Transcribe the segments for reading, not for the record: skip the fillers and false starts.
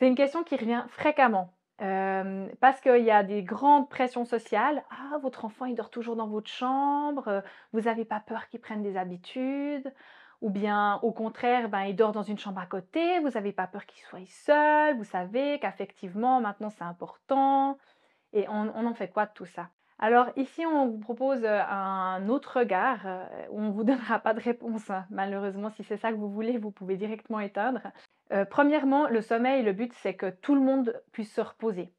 C'est une question qui revient fréquemment, parce qu'il y a des grandes pressions sociales. «Ah, votre enfant, il dort toujours dans votre chambre, vous n'avez pas peur qu'il prenne des habitudes?» ou bien au contraire, ben, il dort dans une chambre à côté, vous n'avez pas peur qu'il soit seul? Vous savez qu'affectivement, maintenant, c'est important et on en fait quoi de tout ça? Alors ici, on vous propose, un autre regard, où on vous donnera pas de réponse, hein. Malheureusement, si c'est ça que vous voulez, vous pouvez directement éteindre. Premièrement, le sommeil, le but, c'est que tout le monde puisse se reposer.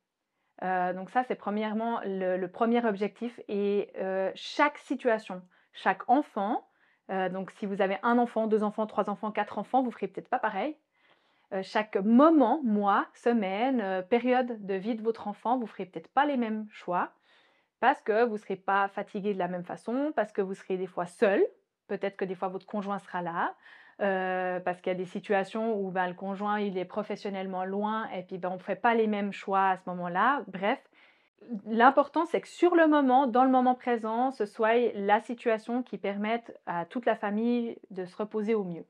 Donc ça, c'est premièrement le 1er objectif et chaque situation, chaque enfant, donc si vous avez un enfant, 2 enfants, 3 enfants, 4 enfants, vous ferez peut-être pas pareil. Chaque moment, mois, semaine, période de vie de votre enfant, vous ferez peut-être pas les mêmes choix. Parce que vous ne serez pas fatigué de la même façon, parce que vous serez des fois seul, peut-être que des fois votre conjoint sera là, parce qu'il y a des situations où, ben, le conjoint, il est professionnellement loin et puis, ben, on ne fait pas les mêmes choix à ce moment-là. Bref, l'important, c'est que sur le moment, dans le moment présent, ce soit la situation qui permette à toute la famille de se reposer au mieux.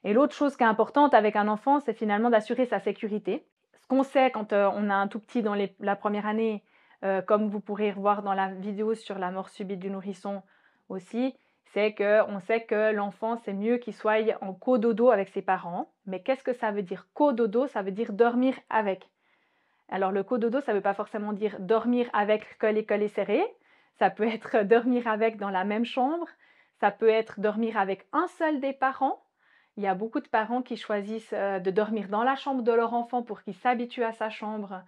Et l'autre chose qui est importante avec un enfant, c'est finalement d'assurer sa sécurité. Ce qu'on sait quand, on a un tout petit dans la première année, comme vous pourrez revoir dans la vidéo sur la mort subite du nourrisson aussi, c'est qu'on sait que l'enfant, c'est mieux qu'il soit en cododo avec ses parents. Mais qu'est-ce que ça veut dire cododo? Ça veut dire dormir avec. Alors le cododo, ça ne veut pas forcément dire dormir avec collé serré. Ça peut être dormir avec dans la même chambre. Ça peut être dormir avec un seul des parents. Il y a beaucoup de parents qui choisissent, de dormir dans la chambre de leur enfant pour qu'il s'habitue à sa chambre.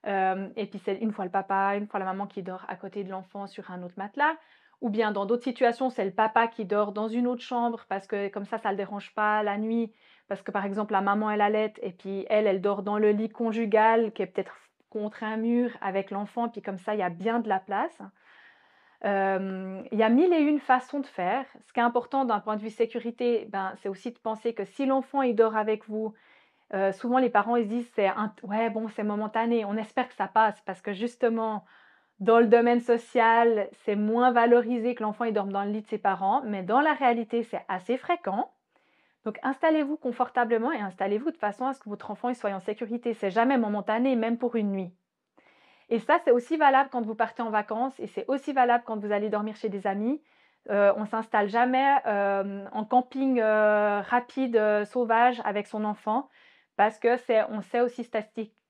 Et puis c'est une fois le papa, une fois la maman qui dort à côté de l'enfant sur un autre matelas. Ou bien dans d'autres situations, c'est le papa qui dort dans une autre chambre parce que comme ça ne le dérange pas la nuit. Parce que par exemple, la maman elle allaite et puis elle dort dans le lit conjugal qui est peut-être contre un mur avec l'enfant, puis comme ça il y a bien de la place. Il y a mille et une façons de faire. Ce qui est important d'un point de vue sécurité, ben, c'est aussi de penser que si l'enfant il dort avec vous, souvent les parents ils se disent: «Ouais bon, c'est momentané». On espère que ça passe parce que justement, dans le domaine social, c'est moins valorisé que l'enfant il dorme dans le lit de ses parents, mais dans la réalité, c'est assez fréquent. Donc installez-vous confortablement et installez-vous de façon à ce que votre enfant il soit en sécurité. C'est jamais momentané, même pour une nuit. Et ça, c'est aussi valable quand vous partez en vacances et c'est aussi valable quand vous allez dormir chez des amis. On s'installe jamais, en camping, rapide, sauvage avec son enfant parce que on sait aussi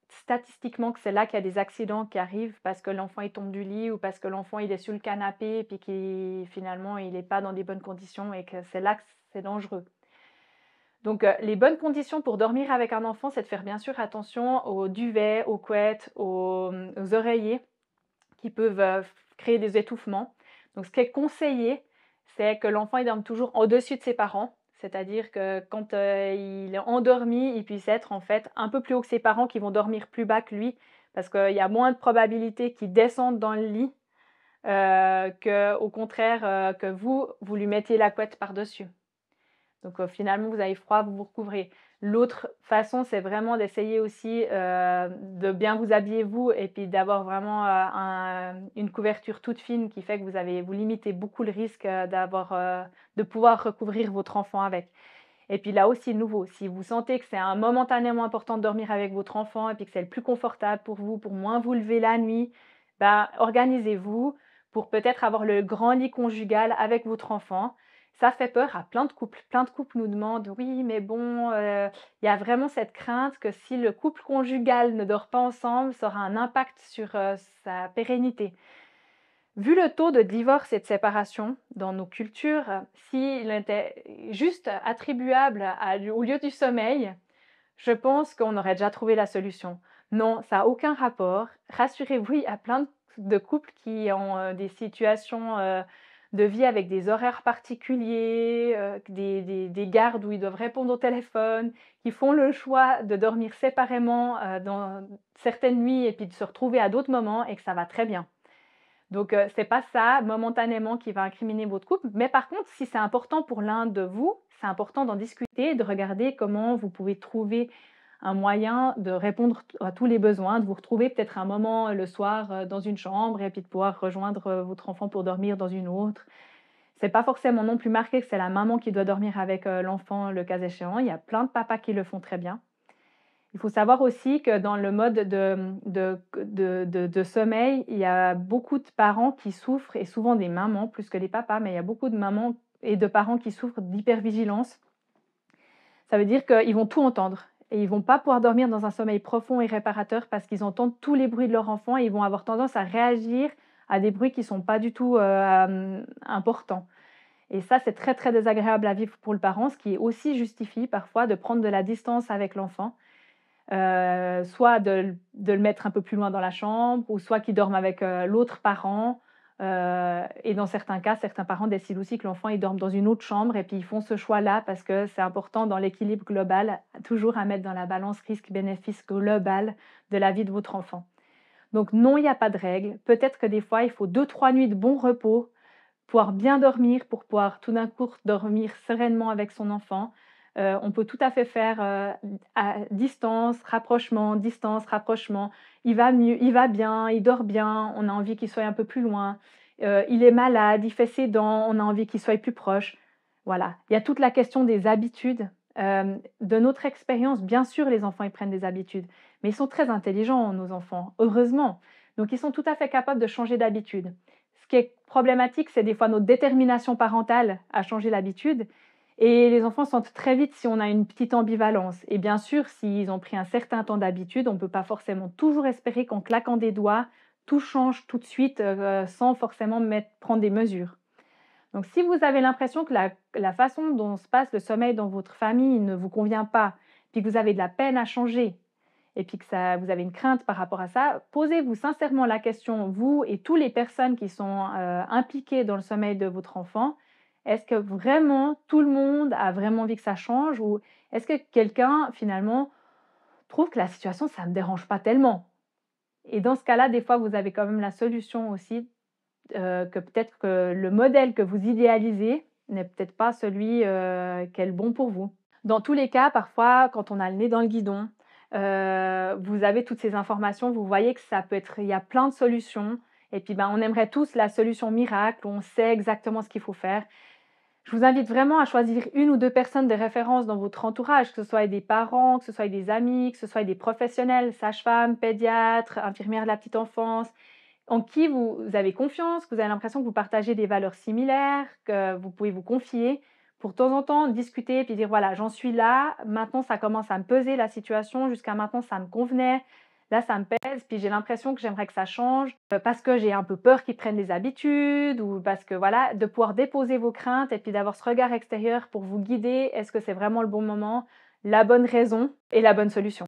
statistiquement que c'est là qu'il y a des accidents qui arrivent parce que l'enfant il tombe du lit ou parce que l'enfant il est sur le canapé et puis qu'il finalement il n'est pas dans des bonnes conditions et que c'est là que c'est dangereux. Donc, les bonnes conditions pour dormir avec un enfant, c'est de faire bien sûr attention au duvet, aux couettes, aux oreillers qui peuvent, créer des étouffements. Donc ce qui est conseillé, c'est que l'enfant il dorme toujours au-dessus de ses parents. C'est-à-dire que quand, il est endormi, il puisse être en fait un peu plus haut que ses parents qui vont dormir plus bas que lui. Parce qu'il y a moins de probabilité qu'il descende dans le lit, qu'au contraire, que vous lui mettiez la couette par-dessus. Donc finalement, vous avez froid, vous vous recouvrez. L'autre façon, c'est vraiment d'essayer aussi, de bien vous habiller vous et puis d'avoir vraiment, une couverture toute fine qui fait que vous limitez beaucoup le risque, de pouvoir recouvrir votre enfant avec. Et puis là aussi, de nouveau, si vous sentez que c'est un momentanément important de dormir avec votre enfant et puis que c'est le plus confortable pour vous, pour moins vous lever la nuit, bah, organisez-vous pour peut-être avoir le grand lit conjugal avec votre enfant. Ça fait peur à plein de couples. Plein de couples nous demandent: «Oui, mais bon, il y a vraiment cette crainte que si le couple conjugal ne dort pas ensemble, ça aura un impact sur, sa pérennité». Vu le taux de divorce et de séparation dans nos cultures, s'il était juste attribuable au lieu du sommeil, je pense qu'on aurait déjà trouvé la solution. Non, ça a aucun rapport. Rassurez-vous, il y a plein de couples qui ont, des situations, de vie avec des horaires particuliers, des gardes où ils doivent répondre au téléphone, qui font le choix de dormir séparément, dans certaines nuits et puis de se retrouver à d'autres moments et que ça va très bien. Donc, c'est pas ça, momentanément, qui va incriminer votre couple. Mais par contre, si c'est important pour l'un de vous, c'est important d'en discuter, de regarder comment vous pouvez trouver un moyen de répondre à tous les besoins, de vous retrouver peut-être un moment, le soir, dans une chambre et puis de pouvoir rejoindre, votre enfant pour dormir dans une autre. C'est pas forcément non plus marqué que c'est la maman qui doit dormir avec, l'enfant, le cas échéant. Il y a plein de papas qui le font très bien. Il faut savoir aussi que dans le mode de sommeil, il y a beaucoup de parents qui souffrent et souvent des mamans plus que les papas, mais il y a beaucoup de mamans et de parents qui souffrent d'hypervigilance. Ça veut dire qu'ils vont tout entendre et ils vont pas pouvoir dormir dans un sommeil profond et réparateur parce qu'ils entendent tous les bruits de leur enfant et ils vont avoir tendance à réagir à des bruits qui sont pas du tout, importants. Et ça, c'est très, très désagréable à vivre pour le parent, ce qui aussi justifie parfois de prendre de la distance avec l'enfant, soit de le mettre un peu plus loin dans la chambre ou soit qu'il dorme avec, l'autre parent, et dans certains cas, certains parents décident aussi que l'enfant, il dorme dans une autre chambre et puis ils font ce choix-là parce que c'est important dans l'équilibre global, toujours à mettre dans la balance risque-bénéfice global de la vie de votre enfant. Donc non, il y a pas de règle. Peut-être que des fois, il faut 2-3 nuits de bon repos, pouvoir bien dormir pour pouvoir tout d'un coup dormir sereinement avec son enfant. On peut tout à fait faire, à distance, rapprochement. Il va mieux, il va bien, il dort bien, on a envie qu'il soit un peu plus loin. Il est malade, il fait ses dents, on a envie qu'il soit plus proche. Voilà, il y a toute la question des habitudes. De notre expérience, bien sûr, les enfants, ils prennent des habitudes, mais ils sont très intelligents, nos enfants, heureusement. Donc ils sont tout à fait capables de changer d'habitude. Ce qui est problématique, c'est des fois notre détermination parentale à changer l'habitude et les enfants sentent très vite si on a une petite ambivalence et bien sûr, s'ils ont pris un certain temps d'habitude, on ne peut pas forcément toujours espérer qu'en claquant des doigts, tout change tout de suite, sans forcément prendre des mesures. Donc si vous avez l'impression que la façon dont se passe le sommeil dans votre famille ne vous convient pas, puis que vous avez de la peine à changer et puis que ça vous avez une crainte par rapport à ça, posez-vous sincèrement la question, vous et toutes les personnes qui sont, impliquées dans le sommeil de votre enfant. Est-ce que vraiment tout le monde a vraiment envie que ça change? Ou est-ce que quelqu'un finalement trouve que la situation, ça ne me dérange pas tellement? Et dans ce cas-là, des fois, vous avez quand même la solution aussi, que peut-être que le modèle que vous idéalisez n'est peut-être pas celui, qui est le bon pour vous. Dans tous les cas, parfois, quand on a le nez dans le guidon, vous avez toutes ces informations, vous voyez que ça peut être il y a plein de solutions et puis, ben, on aimerait tous la solution miracle, où on sait exactement ce qu'il faut faire. Je vous invite vraiment à choisir une ou 2 personnes de référence dans votre entourage, que ce soit des parents, que ce soit des amis, que ce soit des professionnels, sages-femmes, pédiatres, infirmières de la petite enfance, en qui vous avez confiance, que vous avez l'impression que vous partagez des valeurs similaires, que vous pouvez vous confier pour de temps en temps discuter puis dire: «Voilà, j'en suis là, maintenant ça commence à me peser la situation, jusqu'à maintenant ça me convenait, là ça me pèse, puis j'ai l'impression que j'aimerais que ça change, parce que j'ai un peu peur qu'ils prennent des habitudes ou parce que» voilà, de pouvoir déposer vos craintes et puis d'avoir ce regard extérieur pour vous guider. Est-ce que c'est vraiment le bon moment, la bonne raison et la bonne solution?